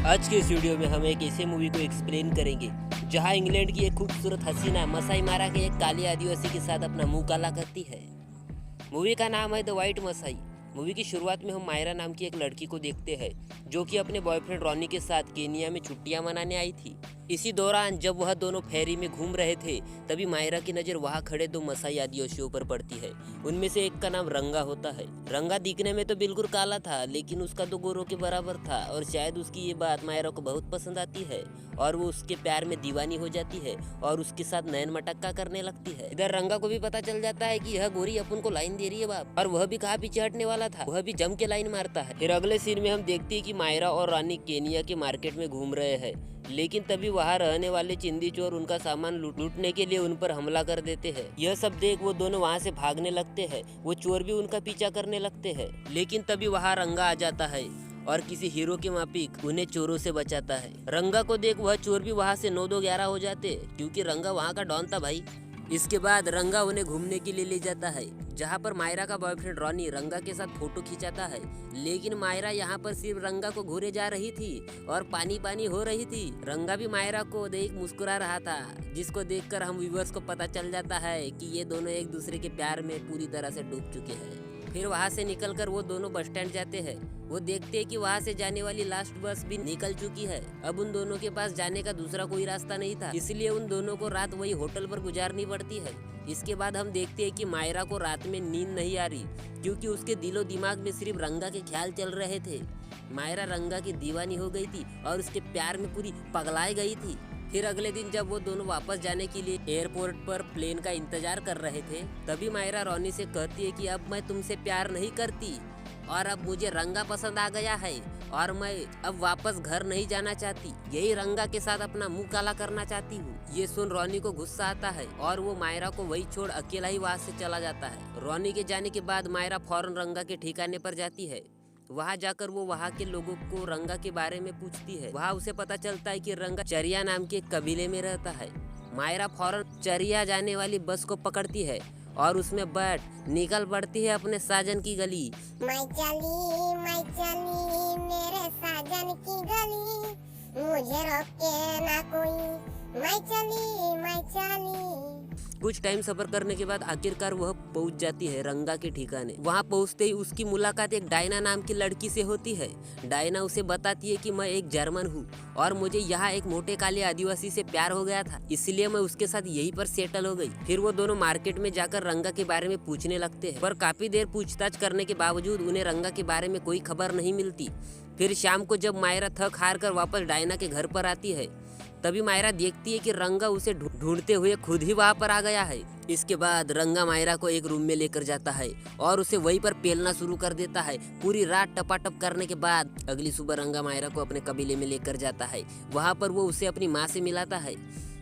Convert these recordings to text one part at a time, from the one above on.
आज के इस वीडियो में हम एक ऐसे मूवी को एक्सप्लेन करेंगे जहां इंग्लैंड की एक खूबसूरत हसीना मसाई मारा के एक काले आदिवासी के साथ अपना मुंह काला करती है। मूवी का नाम है द वाइट मसाई। मूवी की शुरुआत में हम मायरा नाम की एक लड़की को देखते हैं जो कि अपने बॉयफ्रेंड रॉनी के साथ केनिया में छुट्टियां मनाने आई थी। इसी दौरान जब वह दोनों फेरी में घूम रहे थे तभी मायरा की नज़र वहां खड़े दो मसाई आदिवासियों पर पड़ती है। उनमें से एक का नाम रंगा होता है। रंगा दिखने में तो बिल्कुल काला था लेकिन उसका तो गोरों के बराबर था और शायद उसकी ये बात मायरा को बहुत पसंद आती है और वो उसके प्यार में दीवानी हो जाती है और उसके साथ नैन मटक्का करने लगती है। इधर रंगा को भी पता चल जाता है कि यह गोरी अपन को लाइन दे रही है बाप, और वह भी कहाँ पीछे हटने वाला था, वह भी जम के लाइन मारता है। फिर अगले सीन में हम देखते हैं कि मायरा और रानी केनिया के मार्केट में घूम रहे हैं, लेकिन तभी वहाँ रहने वाले चिंदी चोर उनका सामान लूटने के लिए उन पर हमला कर देते हैं। यह सब देख वो दोनों वहाँ से भागने लगते हैं। वो चोर भी उनका पीछा करने लगते हैं, लेकिन तभी वहाँ रंगा आ जाता है और किसी हीरो के माफिक उन्हें चोरों से बचाता है। रंगा को देख वह चोर भी वहाँ से 9-2-11 हो जाते क्योंकि रंगा वहाँ का डॉन था भाई। इसके बाद रंगा उन्हें घूमने के लिए ले जाता है जहाँ पर मायरा का बॉयफ्रेंड रॉनी रंगा के साथ फोटो खिंचाता है, लेकिन मायरा यहाँ पर सिर्फ रंगा को घूरे जा रही थी और पानी पानी हो रही थी। रंगा भी मायरा को देख मुस्कुरा रहा था, जिसको देखकर हम व्यूअर्स को पता चल जाता है कि ये दोनों एक दूसरे के प्यार में पूरी तरह से डूब चुके हैं। फिर वहाँ से निकलकर वो दोनों बस स्टैंड जाते हैं। वो देखते हैं कि वहाँ से जाने वाली लास्ट बस भी निकल चुकी है। अब उन दोनों के पास जाने का दूसरा कोई रास्ता नहीं था, इसलिए उन दोनों को रात वही होटल पर गुजारनी पड़ती है। इसके बाद हम देखते हैं कि मायरा को रात में नींद नहीं आ रही क्योंकि उसके दिलो दिमाग में सिर्फ रंगा के ख्याल चल रहे थे। मायरा रंगा की दीवानी हो गई थी और उसके प्यार में पूरी पगलाई गई थी। फिर अगले दिन जब वो दोनों वापस जाने के लिए एयरपोर्ट पर प्लेन का इंतजार कर रहे थे तभी मायरा रॉनी से कहती है कि अब मैं तुमसे प्यार नहीं करती और अब मुझे रंगा पसंद आ गया है और मैं अब वापस घर नहीं जाना चाहती, यही रंगा के साथ अपना मुंह काला करना चाहती हूँ। ये सुन रॉनी को गुस्सा आता है और वो मायरा को वही छोड़ अकेला ही वहाँ से चला जाता है। रॉनी के जाने के बाद मायरा फौरन रंगा के ठिकाने पर जाती है। वहाँ जाकर वो वहाँ के लोगों को रंगा के बारे में पूछती है। वहाँ उसे पता चलता है कि रंगा चरिया नाम के कबीले में रहता है। मायरा फौरन चरिया जाने वाली बस को पकड़ती है और उसमें बैठ निकल पड़ती है अपने साजन की गली। मैं चली मेरे साजन की गली, मुझे रोके ना कोई, मैं चली। कुछ टाइम सफर करने के बाद आखिरकार वह पहुंच जाती है रंगा के ठिकाने। वहां पहुंचते ही उसकी मुलाकात एक डायना नाम की लड़की से होती है। डायना उसे बताती है कि मैं एक जर्मन हूँ और मुझे यहाँ एक मोटे काले आदिवासी से प्यार हो गया था, इसलिए मैं उसके साथ यहीं पर सेटल हो गई। फिर वो दोनों मार्केट में जाकर रंगा के बारे में पूछने लगते हैं, पर काफी देर पूछताछ करने के बावजूद उन्हें रंगा के बारे में कोई खबर नहीं मिलती। फिर शाम को जब मायरा थक हार कर वापस डायना के घर पर आती है तभी मायरा देखती है कि रंगा उसे ढूंढते हुए खुद ही वहाँ पर आ गया है। इसके बाद रंगा मायरा को एक रूम में लेकर जाता है और उसे वहीं पर पेलना शुरू कर देता है। पूरी रात टपाटप करने के बाद अगली सुबह रंगा मायरा को अपने कबीले में लेकर जाता है। वहाँ पर वो उसे अपनी माँ से मिलाता है।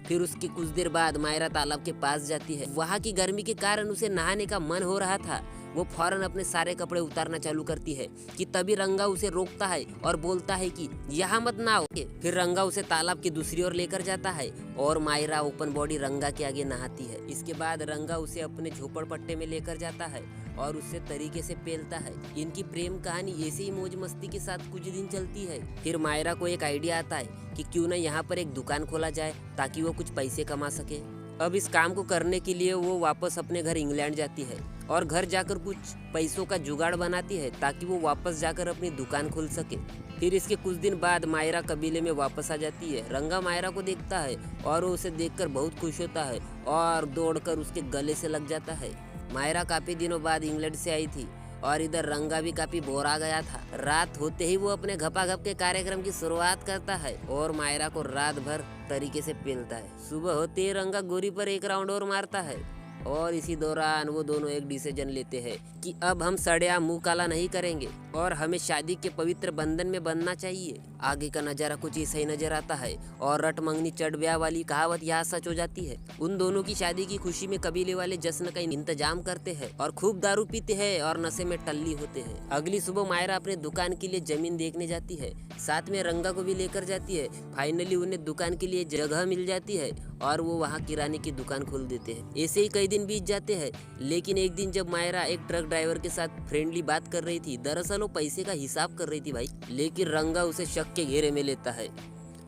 फिर उसके कुछ देर बाद मायरा तालाब के पास जाती है। वहाँ की गर्मी के कारण उसे नहाने का मन हो रहा था। वो फौरन अपने सारे कपड़े उतारना चालू करती है कि तभी रंगा उसे रोकता है और बोलता है कि यहाँ मत नहाओ। फिर रंगा उसे तालाब की दूसरी ओर लेकर जाता है और मायरा ओपन बॉडी रंगा के आगे नहाती है। इसके बाद रंगा उसे अपने झोपड़पट्टे में लेकर जाता है और उससे तरीके से पेलता है। इनकी प्रेम कहानी ऐसे ही मौज मस्ती के साथ कुछ दिन चलती है। फिर मायरा को एक आइडिया आता है कि क्यों ना यहाँ पर एक दुकान खोला जाए ताकि वो कुछ पैसे कमा सके। अब इस काम को करने के लिए वो वापस अपने घर इंग्लैंड जाती है और घर जाकर कुछ पैसों का जुगाड़ बनाती है ताकि वो वापस जाकर अपनी दुकान खोल सके। फिर इसके कुछ दिन बाद मायरा कबीले में वापस आ जाती है। रंगा मायरा को देखता है और वो उसे देखकर बहुत खुश होता है और दौड़कर उसके गले से लग जाता है। मायरा काफी दिनों बाद इंग्लैंड से आई थी और इधर रंगा भी काफी बोर आ गया था। रात होते ही वो अपने घपाघप के कार्यक्रम की शुरुआत करता है और मायरा को रात भर तरीके से पेलता है। सुबह होते ही रंगा गोरी पर एक राउंड और मारता है और इसी दौरान वो दोनों एक डिसीजन लेते हैं कि अब हम सड़िया मुंह काला नहीं करेंगे और हमें शादी के पवित्र बंधन में बंधना चाहिए। आगे का नजारा कुछ ऐसा ही नजर आता है और रट मंगनी चढ़ ब्याह वाली कहावत यहाँ सच हो जाती है। उन दोनों की शादी की खुशी में कबीले वाले जश्न का इंतजाम करते हैं और खूब दारू पीते हैं और नशे में टल्ली होते हैं। अगली सुबह मायरा अपने दुकान के लिए जमीन देखने जाती है, साथ में रंगा को भी लेकर जाती है। फाइनली उन्हें दुकान के लिए जगह मिल जाती है और वो वहाँ किराने की दुकान खोल देते हैं। ऐसे ही कई दिन बीत जाते हैं, लेकिन एक दिन जब मायरा एक ट्रक ड्राइवर के साथ फ्रेंडली बात कर रही थी, दरअसल वो पैसे का हिसाब कर रही थी भाई, लेकिन रंगा उसे शक के घेरे में लेता है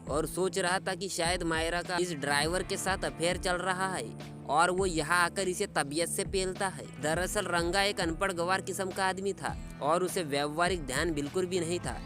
और सोच रहा था कि शायद मायरा का इस ड्राइवर के साथ अफेयर चल रहा है और वो यहाँ आकर इसे तबीयत से पेलता है। दरअसल रंगा एक अनपढ़ गवार किस्म का आदमी था और उसे व्यवहारिक ध्यान बिल्कुल भी नहीं था।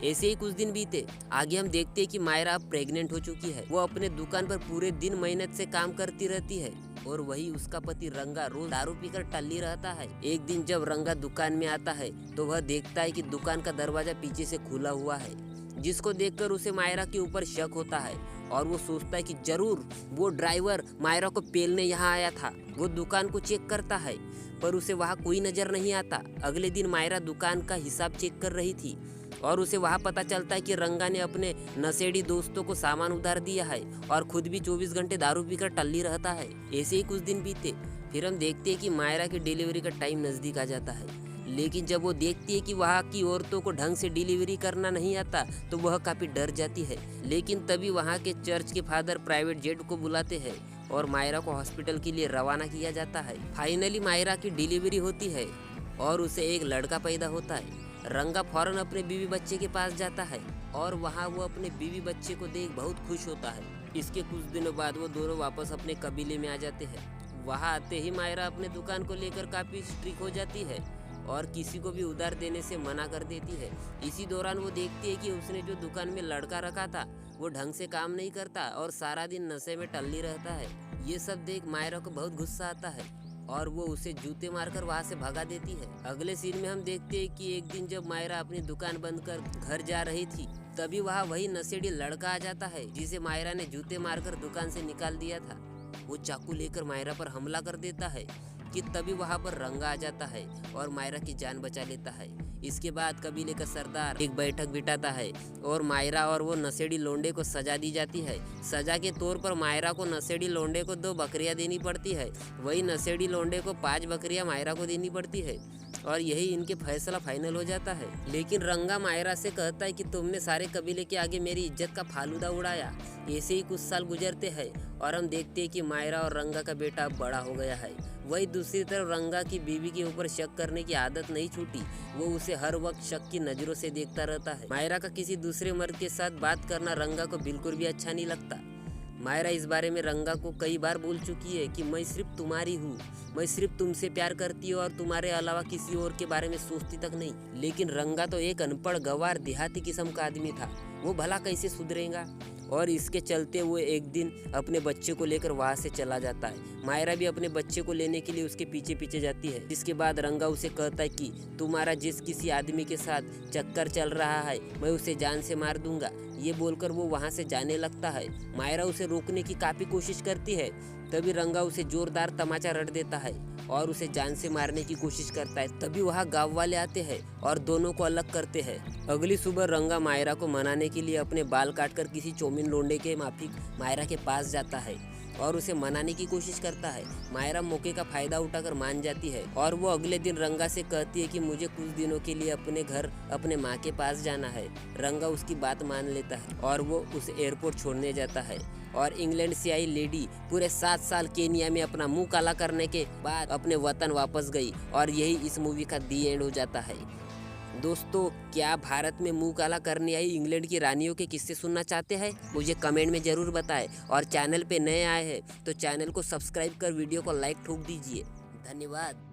ऐसे ही कुछ दिन बीते। आगे हम देखते हैं कि मायरा अब प्रेग्नेंट हो चुकी है। वो अपने दुकान पर पूरे दिन मेहनत से काम करती रहती है और वही उसका पति रंगा रोज दारू पीकर टल्ली रहता है। एक दिन जब रंगा दुकान में आता है तो वह देखता है कि दुकान का दरवाजा पीछे से खुला हुआ है, जिसको देखकर उसे मायरा के ऊपर शक होता है और वो सोचता है कि जरूर वो ड्राइवर मायरा को पेलने यहाँ आया था। वो दुकान को चेक करता है पर उसे वहाँ कोई नजर नहीं आता। अगले दिन मायरा दुकान का हिसाब चेक कर रही थी और उसे वहाँ पता चलता है कि रंगा ने अपने नशेड़ी दोस्तों को सामान उधार दिया है और खुद भी 24 घंटे दारू पीकर टल्ली रहता है। ऐसे ही कुछ दिन बीते। फिर हम देखते हैं कि मायरा की डिलीवरी का टाइम नजदीक आ जाता है, लेकिन जब वो देखती है कि वहाँ की औरतों को ढंग से डिलीवरी करना नहीं आता तो वह काफी डर जाती है। लेकिन तभी वहाँ के चर्च के फादर प्राइवेट जेट को बुलाते हैं और मायरा को हॉस्पिटल के लिए रवाना किया जाता है। फाइनली मायरा की डिलीवरी होती है और उसे एक लड़का पैदा होता है। रंगा फौरन अपने बीवी बच्चे के पास जाता है और वहाँ वो अपने बीवी बच्चे को देख बहुत खुश होता है। इसके कुछ दिनों बाद वो दोनों वापस अपने कबीले में आ जाते हैं। वहाँ आते ही मायरा अपने दुकान को लेकर काफी स्ट्रिक्ट हो जाती है और किसी को भी उधार देने से मना कर देती है। इसी दौरान वो देखती है कि उसने जो दुकान में लड़का रखा था वो ढंग से काम नहीं करता और सारा दिन नशे में टल्ली रहता है। ये सब देख मायरा को बहुत गुस्सा आता है और वो उसे जूते मारकर वहाँ से भगा देती है। अगले सीन में हम देखते हैं कि एक दिन जब मायरा अपनी दुकान बंद कर घर जा रही थी, तभी वहाँ वही नशेड़ी लड़का आ जाता है जिसे मायरा ने जूते मारकर दुकान से निकाल दिया था। वो चाकू लेकर मायरा पर हमला कर देता है कि तभी वहाँ पर रंगा आ जाता है और मायरा की जान बचा लेता है। इसके बाद कबीले का सरदार एक बैठक बिठाता है और मायरा और वो नशेड़ी लोंडे को सजा दी जाती है। सजा के तौर पर मायरा को नशेड़ी लोंडे को 2 बकरियां देनी पड़ती है, वही नशेड़ी लोंडे को 5 बकरियां मायरा को देनी पड़ती है और यही इनके फैसला फाइनल हो जाता है। लेकिन रंगा मायरा से कहता है कि तुमने सारे कबीले के आगे मेरी इज्जत का फालूदा उड़ाया। ऐसे ही कुछ साल गुजरते हैं और हम देखते हैं कि मायरा और रंगा का बेटा अब बड़ा हो गया है। वही दूसरी तरफ रंगा की बीवी के ऊपर शक करने की आदत नहीं छूटी। वो उसे हर वक्त शक की नजरों से देखता रहता है। मायरा का किसी दूसरे मर्द के साथ बात करना रंगा को बिल्कुल भी अच्छा नहीं लगता। मायरा इस बारे में रंगा को कई बार बोल चुकी है कि मैं सिर्फ तुम्हारी हूँ, मैं सिर्फ तुमसे प्यार करती हूँ और तुम्हारे अलावा किसी और के बारे में सोचती तक नहीं। लेकिन रंगा तो एक अनपढ़ गवार देहाती किस्म का आदमी था, वो भला कैसे सुधरेगा। और इसके चलते वो एक दिन अपने बच्चे को लेकर वहाँ से चला जाता है। मायरा भी अपने बच्चे को लेने के लिए उसके पीछे पीछे जाती है। जिसके बाद रंगा उसे कहता है कि तुम्हारा जिस किसी आदमी के साथ चक्कर चल रहा है मैं उसे जान से मार दूंगा। ये बोलकर वो वहाँ से जाने लगता है। मायरा उसे रोकने की काफी कोशिश करती है, तभी रंगा उसे जोरदार तमाचा रट देता है और उसे जान से मारने की कोशिश करता है। तभी वहाँ गांव वाले आते हैं और दोनों को अलग करते हैं। अगली सुबह रंगा मायरा को मनाने के लिए अपने बाल काटकर किसी चौमिन लोंडे के माफिक मायरा के पास जाता है और उसे मनाने की कोशिश करता है। मायरा मौके का फायदा उठाकर मान जाती है और वो अगले दिन रंगा से कहती है कि मुझे कुछ दिनों के लिए अपने घर अपने माँ के पास जाना है। रंगा उसकी बात मान लेता है और वो उसे एयरपोर्ट छोड़ने जाता है। और इंग्लैंड से आई लेडी पूरे 7 साल केनिया में अपना मुंह काला करने के बाद अपने वतन वापस गई और यही इस मूवी का दी एंड हो जाता है। दोस्तों, क्या भारत में मुंह काला करने आई इंग्लैंड की रानियों के किस्से सुनना चाहते हैं? मुझे कमेंट में जरूर बताएं और चैनल पे नए आए हैं तो चैनल को सब्सक्राइब कर वीडियो को लाइक ठोक दीजिए। धन्यवाद।